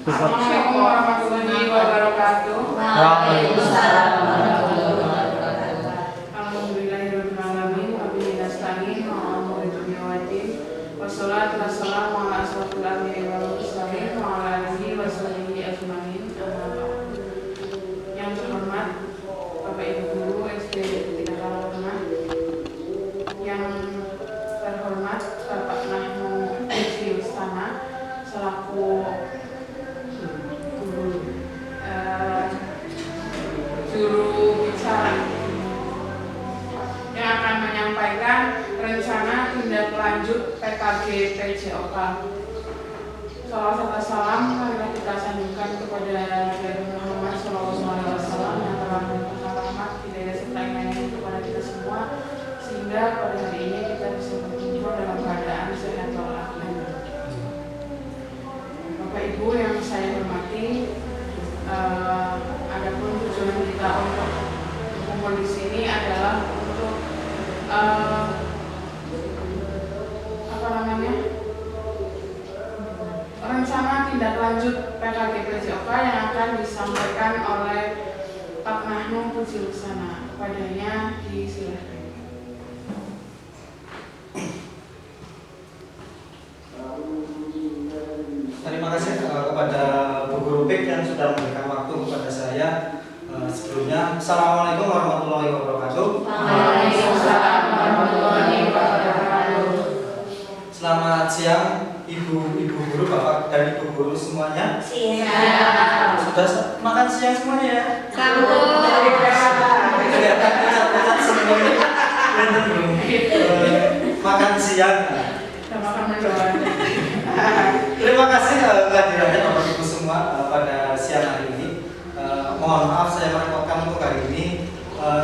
Assalamualaikum warahmatullahi wabarakatuh. Waalaikumsalam warahmatullahi wabarakatuh. Alhamdulillahirabbil alamin wa bihi nasta'in wa ala alihi wassalatu wassalamu ala asrofil anbiya'i wal mursalin wa ala alihi wa sahbihi ajmain. Yang terhormat Bapak Ibu Guru SD Tingkat Rahmat, yang terhormat Bapak Nahmu Puji Ustana selaku juru bicara yang akan menyampaikan rencana tindak lanjut PKG PJOK. Salawat salam marilah kita sanjungkan kepada Nabi Muhammad SAW yang telah memberikan rahmat, hidayah serta inayah kepada kita semua, sehingga pada hari ini kita bisa berkumpul dalam keadaan sehat walafiat. Bapak Ibu yang saya hormati, adapun tujuan kita untuk berkumpul di sini adalah untuk rencana tindak lanjut PKG PJOK yang akan disampaikan oleh Pak Nahnu Puji Ustana. Padanya disilahkan. Terima kasih kepada Bu Guru Pik yang sudah memberikan waktu kepada saya. Sebelumnya, Assalamualaikum warahmatullahi wabarakatuh. Waalaikumsalam warahmatullahi wabarakatuh. Selamat siang Ibu guru, Bapak dan Ibu guru semuanya. Siang. Sudah makan siang semuanya ya? Kamu kelihatan pucat-pucat semuanya. Belum makan siang. makan mendoan. Terima kasih kehadirannya Bapak Ibu semua pada siang hari ini. Mohon maaf saya merepotkan untuk hari ini.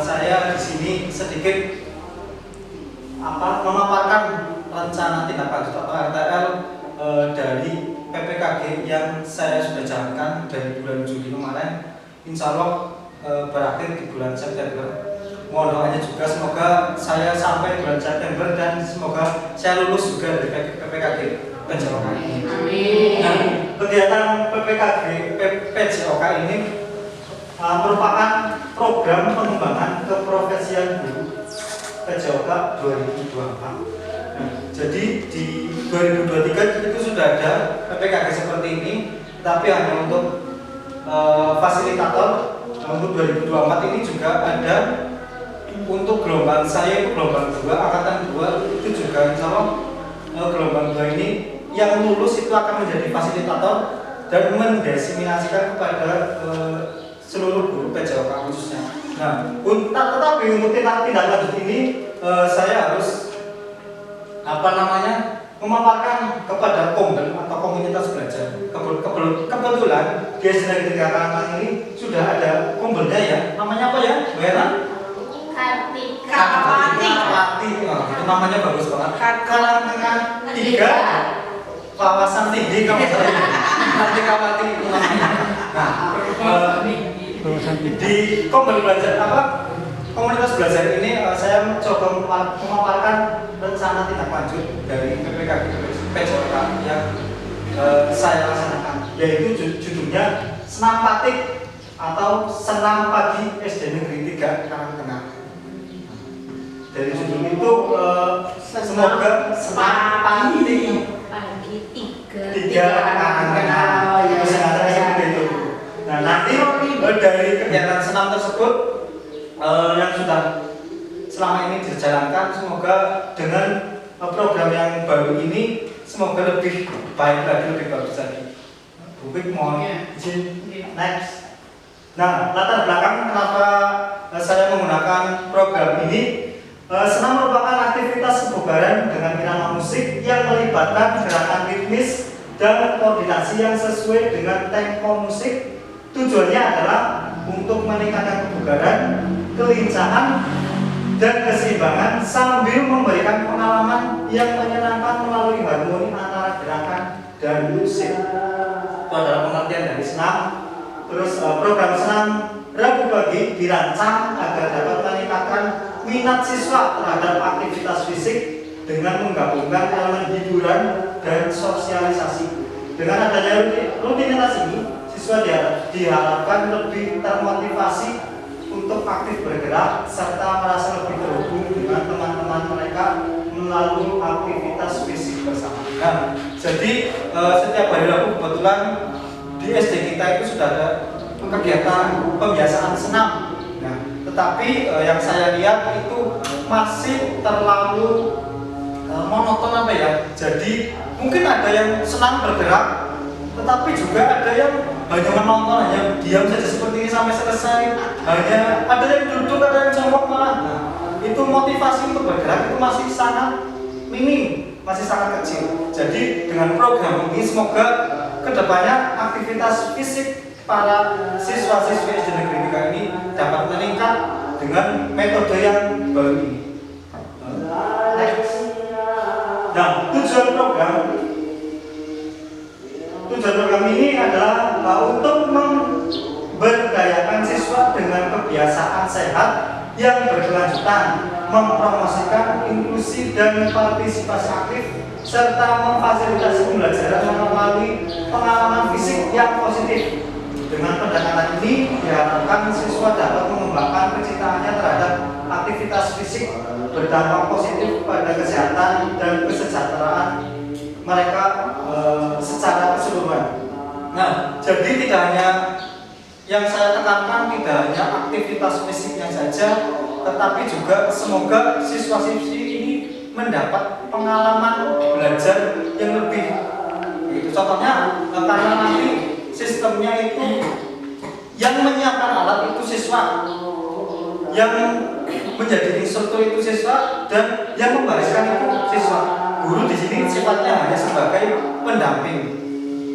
Saya di sini sedikit memaparkan rencana tindak lanjut atau RTL dari PPKG yang saya sudah jalankan dari bulan Juli kemarin. Insya Allah berakhir di bulan September. Mohon doanya juga semoga saya sampai bulan September dan semoga saya lulus juga dari PPKG PJOK ini. Amin. Nah, kegiatan PPKG PJOK ini merupakan program pengembangan keprofesian guru PJOK 2024. Nah, jadi di 2023 itu sudah ada PPKG seperti ini, tapi hanya untuk fasilitator. Untuk 2024 ini juga ada untuk gelombang saya itu gelombang 2, angkatan 2 itu juga insya Allah gelombang 2 ini yang lulus itu akan menjadi fasilitator dan mendesiminasikan kepada seluruh guru PJOK khususnya. Nah, tetapi untuk tindak lanjut ini saya harus memaparkan kepada komdel atau komunitas belajar. Kebetulan di SD Negeri Karangtengah ini sudah ada kombelnya ya. Namanya apa ya, Bu Hera? Kartika. Itu namanya bagus banget. Karangtengah 3 kawasan tinggi kawasan ini. Kartikawati itu namanya. Nah, di kombel belajar komunitas belajar ini saya coba memaparkan rencana tindak lanjut dari PPKG PJOK yang saya laksanakan, yaitu judulnya Senam Patik atau Senam Pagi SD Negeri 3 Karangtengah. Dari judul itu semoga senam pagi 3 Karangtengah bisa seperti itu. Nah, nanti dari kegiatan senam tersebut yang sudah selama ini dijalankan, semoga dengan program yang baru ini semoga lebih baik lagi, lebih bagus lagi. Bu Pik mohon izin next. Nah, latar belakang kenapa saya menggunakan program ini, senam merupakan aktivitas kebugaran dengan irama musik yang melibatkan gerakan ritmis dan koordinasi yang sesuai dengan tempo musik. Tujuannya adalah untuk meningkatkan kebugaran, kelincahan, dan keseimbangan sambil memberikan pengalaman yang menyenangkan melalui harmoni antara gerakan dan musik. Itu adalah pengertian dari senam. Terus program senam Rabu pagi dirancang agar dapat meningkatkan minat siswa terhadap aktivitas fisik dengan menggabungkan elemen hiburan dan sosialisasi. Dengan adanya rutinitas ini, siswa diharapkan lebih termotivasi untuk aktif bergerak serta merasa lebih terhubung dengan teman-teman mereka melalui aktivitas fisik bersama. Nah, jadi setiap hari Rabu kebetulan di SD kita itu sudah ada kegiatan pembiasaan senam. Nah, tetapi yang saya lihat itu masih terlalu monoton apa ya. Jadi mungkin ada yang senang bergerak, tetapi juga ada yang hanya menonton, hanya diam saja seperti ini sampai selesai. Hanya ada yang duduk, ada yang jongkok malah. Nah, itu motivasi untuk bergerak itu masih sangat minim, masih sangat kecil. Jadi dengan program ini semoga kedepannya aktivitas fisik para siswa-siswi SD Negeri 3 ini dapat meningkat dengan metode yang baru ini. Nah, tujuan program ini adalah untuk memberdayakan siswa dengan kebiasaan sehat yang berkelanjutan, mempromosikan inklusi dan partisipasi aktif, serta memfasilitasi pembelajaran melalui pengalaman fisik yang positif. Dengan pendekatan ini diharapkan siswa dapat mengembangkan kecintaannya terhadap aktivitas fisik, berdampak positif pada kesehatan dan kesejahteraan mereka secara keseluruhan. Nah, jadi tidak hanya yang saya tekankan tidak hanya aktivitas fisiknya saja, tetapi juga semoga siswa-siswi ini mendapat pengalaman belajar yang lebih. Contohnya, karena nanti sistemnya itu yang menyiapkan alat itu siswa, yang menjadi instruktur itu siswa, dan yang membariskan itu siswa. Guru di sini sifatnya hanya sebagai pendamping,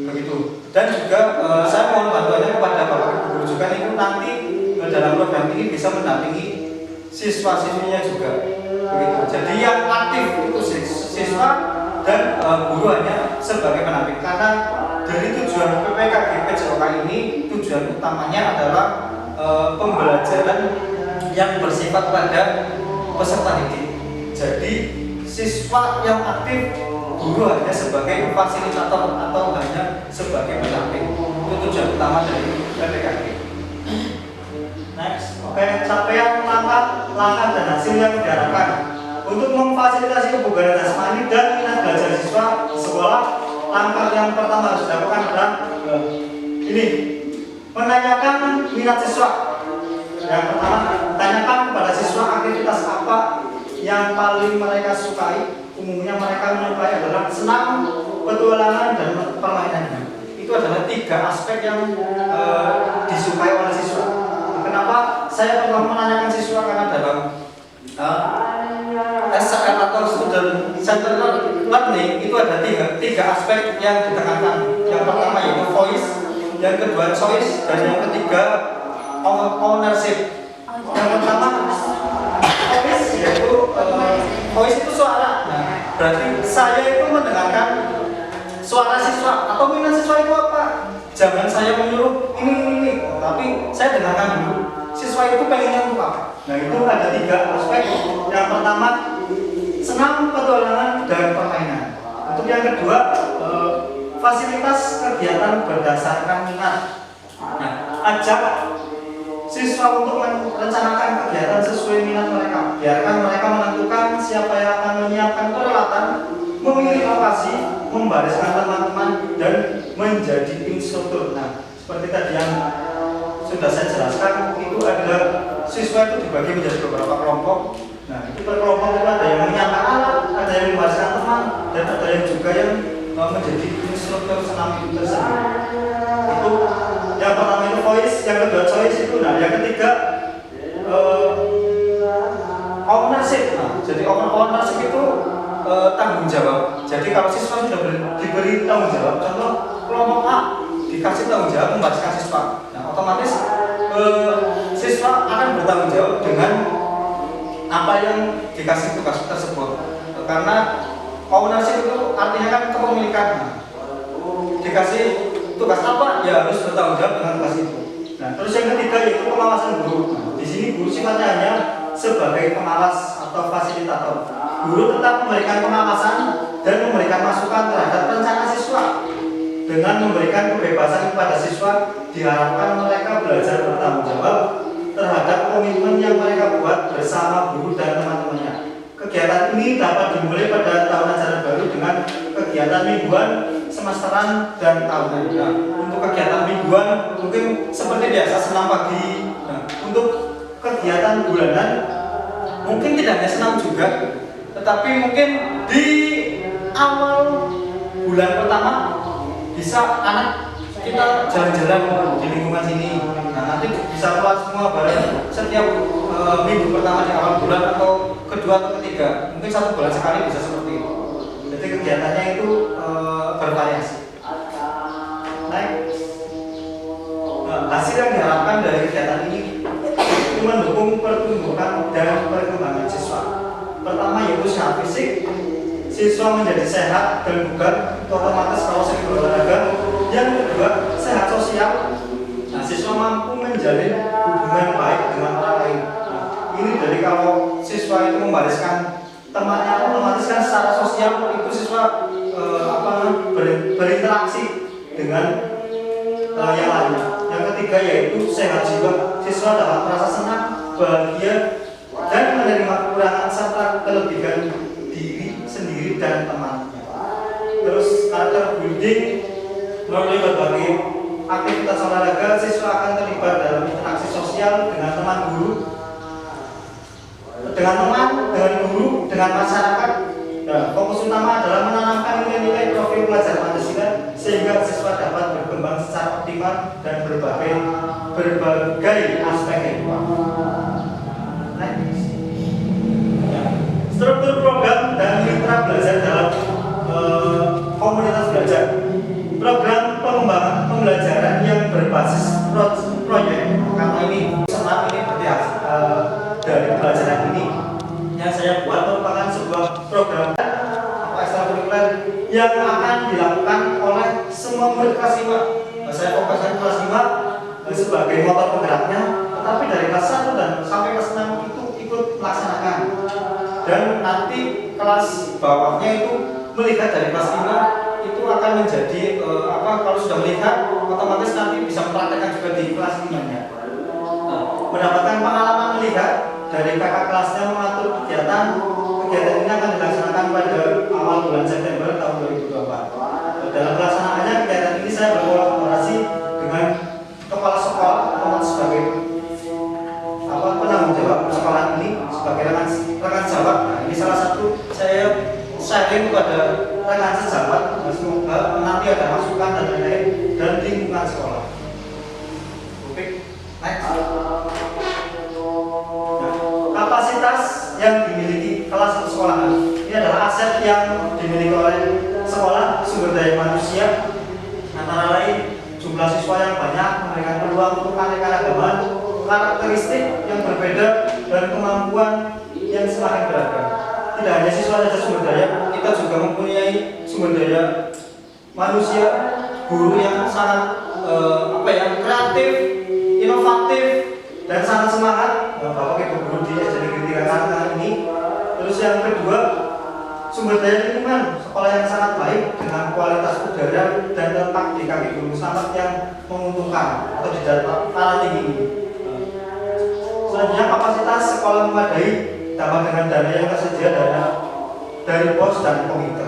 begitu. Dan juga saya mohon bantuannya kepada Bapak Guru juga itu nanti dalam program ini bisa mendampingi siswa-siswinya juga, begitu. Jadi yang aktif itu siswa dan guru hanya sebagai pendamping. Karena dari tujuan PPKG PJOK ini tujuan utamanya adalah pembelajaran yang bersifat pada peserta didik. Jadi siswa yang aktif, guru hanya sebagai fasilitator atau hanya sebagai pendamping. Itu tujuan utama dari PPKG. Next, oke, capaian langkah dan hasil yang diharapkan untuk memfasilitasi kebugaran jasmani dan minat belajar siswa di sekolah. Langkah yang pertama harus dilakukan adalah ini, menanyakan minat siswa. Yang pertama, tanyakan kepada siswa aktivitas apa yang paling mereka sukai. Umumnya mereka menyukai adalah senam, petualangan, dan permainannya. Itu adalah 3 aspek yang disukai oleh siswa. Kenapa saya perlu menanyakan siswa? Karena dalam SCL atau Student Centered Learning itu ada 3 aspek yang ditekankan. Yang pertama yaitu voice, yang kedua choice, dan yang ketiga ownership. Yang pertama voice yaitu voice itu suara. Nah, berarti saya itu mendengarkan suara siswa atau minat siswa itu apa. Jangan saya menyuruh ini, tapi saya dengarkan dulu siswa itu pengennya apa. Nah, itu ada 3 aspek. Yang pertama senam, petualangan, dan permainan. Untuk yang kedua fasilitas kegiatan berdasarkan minat. Nah, ajak siswa untuk merencanakan kegiatan sesuai minat mereka. Biarkan mereka menentukan siapa yang akan menyiapkan peralatan, memilih lokasi, membariskan teman-teman, dan menjadi instruktur. Nah, seperti tadi yang sudah saya jelaskan, itu ada siswa itu dibagi menjadi beberapa kelompok. Nah, itu per kelompok itu ada yang menyiapkan alat, ada yang membariskan teman, dan ada yang juga yang menjadi instruktur senam itu tersebut. Itu yang pertama itu voice, yang kedua choice itu. Nah, yang ketiga ownership. Nah, jadi ownership itu tanggung jawab. Jadi kalau siswa sudah diberi tanggung jawab, contoh kelompok A dikasih tanggung jawab membariskan siswa, nah otomatis siswa akan bertanggung jawab dengan apa yang dikasih tugas tersebut. Karena ownership itu artinya kan kepemilikan. Dikasih tugas apa, ya harus bertanggung jawab dengan tugas itu. Nah, terus yang ketiga yaitu pengawasan guru. Nah, di sini guru sifatnya hanya sebagai pengawas atau fasilitator. Guru tetap memberikan pengawasan dan memberikan masukan terhadap rencana siswa. Dengan memberikan kebebasan kepada siswa, diharapkan mereka belajar bertanggung jawab terhadap komitmen yang mereka buat bersama guru dan teman-temannya. Kegiatan ini dapat dimulai pada tahun ajaran baru dengan kegiatan mingguan, semesteran, dan tahunan. Nah, untuk kegiatan mingguan mungkin seperti biasa senam pagi. Nah, untuk kegiatan bulanan mungkin tidak hanya senam juga, tetapi mungkin di awal bulan pertama bisa anak kita jalan-jalan di lingkungan sini. Nah, nanti bisa keluar semua bareng setiap minggu pertama di awal bulan atau kedua atau ketiga. Mungkin 1 bulan sekali bisa seperti itu. Jadi kegiatannya itu bervariasi. Nah, hasil yang diharapkan dari kegiatan ini itu mendukung pertumbuhan dan perkembangan siswa. Pertama yaitu sehat fisik. Siswa menjadi sehat dan bugar, otomatis kalau sering berolahraga. Yang kedua, sehat sosial. Nah, siswa mampu menjalin hubungan baik dengan orang lain. Nah, ini dari kalau siswa itu membariskan temannya, otomatis kan secara sosial itu siswa berinteraksi dengan yang lainnya. Yang ketiga yaitu sehat jiwa. Siswa dapat merasa senang, bahagia, dan menerima kekurangan serta kelebihan diri sendiri dan temannya. Terus karakter building melalui berbagai aktivitas olahraga, siswa akan terlibat dalam interaksi sosial dengan teman guru, dengan guru, dengan masyarakat. Nah, fokus utama adalah menanamkan nilai-nilai profil pelajar Pancasila sehingga siswa dapat berkembang secara optimal dan berbagai aspek kehidupan. Struktur program dan mitra belajar dalam komunitas belajar. Program pengembangan pembelajaran yang berbasis proyek, karena ini senam ini dari pelajaran ini yang saya buat merupakan sebuah program ekstrakurikuler yang akan dilakukan oleh semua murid kelas 5. Saya fokuskan kelas 5 sebagai motor penggeraknya, tetapi dari kelas 1 dan sampai kelas 6 itu ikut melaksanakan. Dan nanti kelas bawahnya itu melihat dari kelas 5 itu akan menjadi kalau sudah melihat otomatis nanti bisa mempraktekkan juga di kelas 5-nya. Nah, mendapatkan pengalaman melihat dari kakak kelasnya mengatur kegiatan ini akan dilaksanakan pada awal bulan September tahun 2024. Dalam pelaksanaannya kegiatan ini saya berkolaborasi dengan kepala sekolah sebagai penanggung jawab sekolah ini sebagai rekan sejawat. Nah, ini salah satu saya sharing kepada rekan sejawat, semoga nanti ada masukan dan lain-lain dan lingkungan sekolah. Oke, next. Nah, kapasitas yang dimiliki kelas atau sekolahan ini adalah aset yang dimiliki oleh sekolah, sumber daya manusia, antara lain jumlah siswa yang banyak, memberikan peluang untuk keanekaragaman, karakteristik yang berbeda, dan kemampuan yang semakin beragam. Tidak hanya siswa saja sumber daya, kita juga mempunyai sumber daya manusia, guru yang sangat kreatif, inovatif, dan sangat semangat. Bapak Ibu guru di SD Negeri 3 ini. Terus yang kedua, sumber daya lingkungan sekolah yang sangat baik dengan kualitas udara dan letak di kaki gunung selamat yang menguntungkan atau di dataran tinggi ini. Selanjutnya, kapasitas sekolah memadai tambah dengan dana yang tersedia dari BOS dan komite.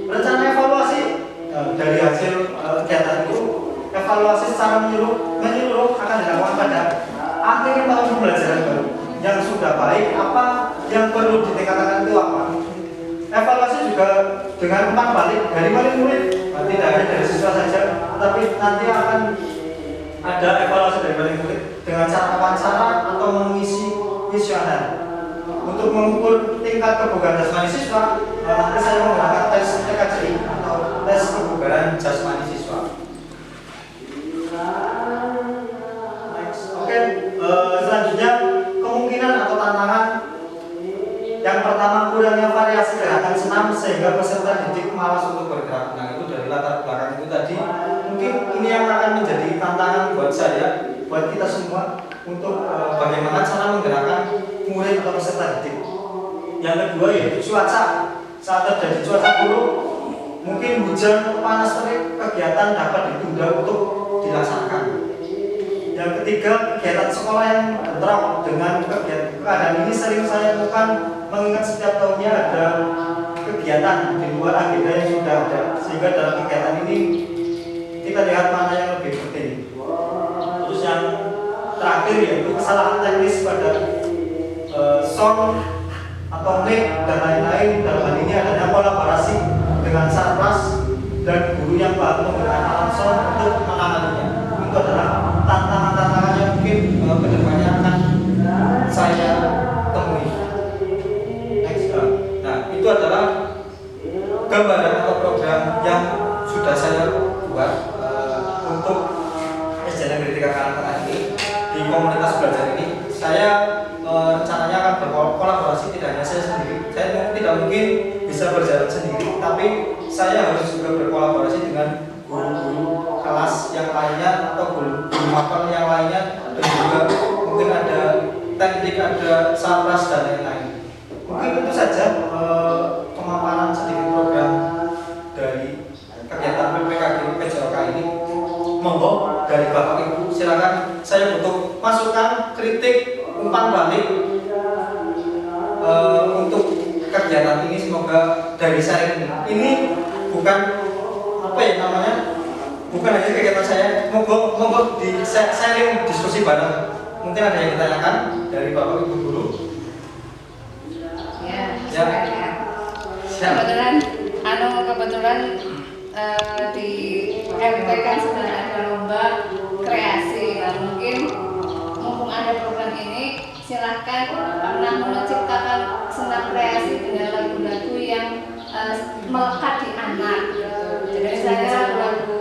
Rencana evaluasi dari hasil kegiatan itu, evaluasi secara menyeluruh akan dilakukan pada akhir tahun pembelajaran baru. Yang sudah baik, apa yang perlu ditingkatkan itu apa? Evaluasi juga dengan umpan balik dari murid, tidak hanya dari siswa saja, tetapi nanti akan ada evaluasi dari murid dengan cara wawancara atau mengisi kuesioner. Untuk mengukur tingkat kebugaran jasmani siswa, nanti saya menggunakan tes TKJI atau tes kebugaran jasmani siswa. Oke, selanjutnya kemungkinan atau tantangan. Yang pertama, kurangnya variasi gerakan senam sehingga peserta didik malas untuk bergerak. Nah, itu dari latar belakang itu tadi. Mungkin ini yang akan menjadi tantangan buat saya, buat kita semua untuk bagaimana cara menggerakkan murid atau peserta didik. Yang kedua yaitu cuaca. Saat terjadi cuaca buruk, mungkin hujan panas terik kegiatan dapat ditunda untuk dilaksanakan. Yang ketiga, kegiatan sekolah yang bentrok dengan keadaan ini sering saya temukan mengingat setiap tahunnya ada kegiatan di luar agenda yang sudah ada, sehingga dalam kegiatan ini kita lihat mana yang lebih penting. Terus yang terakhir yaitu kesalahan teknis pada sound atau mic dan lain-lain. Dalam hal ini adanya kolaborasi dengan sarpras dan guru yang baru menggunakan alat sound untuk menanganinya. Itu adalah tantangan-tantangan yang mungkin kedepannya akan saya temui. Next. Nah, itu adalah gambaran atau program yang sudah saya buat untuk SJN Pendidikan Kanak-kanak ini di komunitas belajar ini. Saya rencananya akan berkolaborasi, tidak hanya saya sendiri. Saya tidak mungkin bisa berjalan sendiri, tapi saya harus juga berkolaborasi dengan guru-guru kelas yang lainnya atau guru mapel yang lainnya, dan juga mungkin ada teknik, ada sarpras dan lain-lain. Mungkin itu saja pemaparan sedikit program dari kegiatan PPKG PJOK ini. Monggo dari Bapak Ibu silakan, saya butuh masukan, kritik, umpan balik untuk kegiatan ini. Semoga dari saya ini bukan apa ya namanya, bukan hanya kegiatan saya. Monggo di sharing, diskusi bareng. Mungkin ada yang ditanyakan dari Bapak Ibu guru. Kebetulan di RT kan sedang ada lomba kreasi. Nah, mungkin mumpung ada program ini, silahkan pernah menciptakan senam kreasi dengan lagu-lagu yang melekat di anak. Jadi misalnya lagu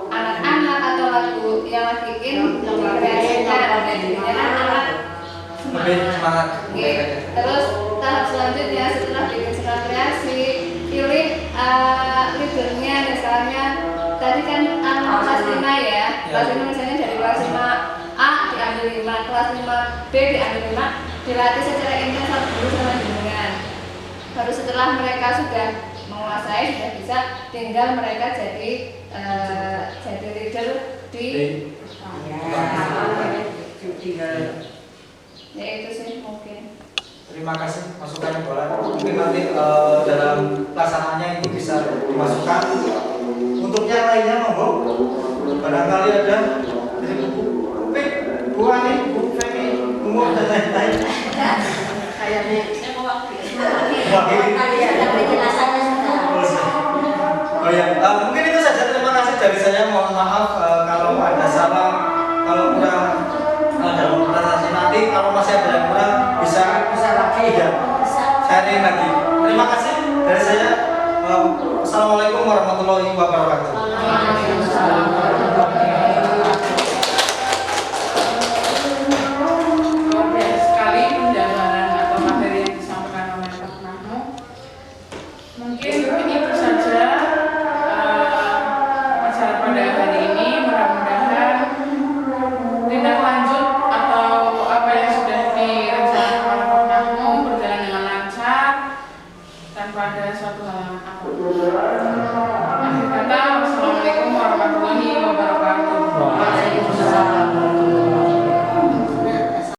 anak-anak atau lagu yang lagi in dikreasikan, jadinya anak semangat. Terus tahap selanjutnya setelah bikin senam kreasi, pilih leadernya. Misalnya tadi kan kelas 5 ya, kelas 5 misalnya dari kelas 5A diambil 5, kelas 5B diambil 5, dilatih secara intens dulu sama jenengan. Baru setelah mereka sudah menguasai, sudah bisa, tinggal mereka jadi leader di ya itu sih mungkin. Terima kasih masukannya boleh. Mungkin nanti dalam pelaksanaannya ini bisa dimasukkan. Untuk yang lainnya monggo. Barangkali ada dari Bu Ani, Bu Femi, umur dan lain-lain. Kayaknya saya mau wakil. Oh ya, mungkin itu saja. Terima kasih dari saya. Mohon maaf kalau ada salah, kalau kurang dalam presentasi nanti. Kalau masih ada yang kurang bisa lagi ya. Sharing lagi. Terima kasih dari saya. Assalamualaikum warahmatullahi wabarakatuh.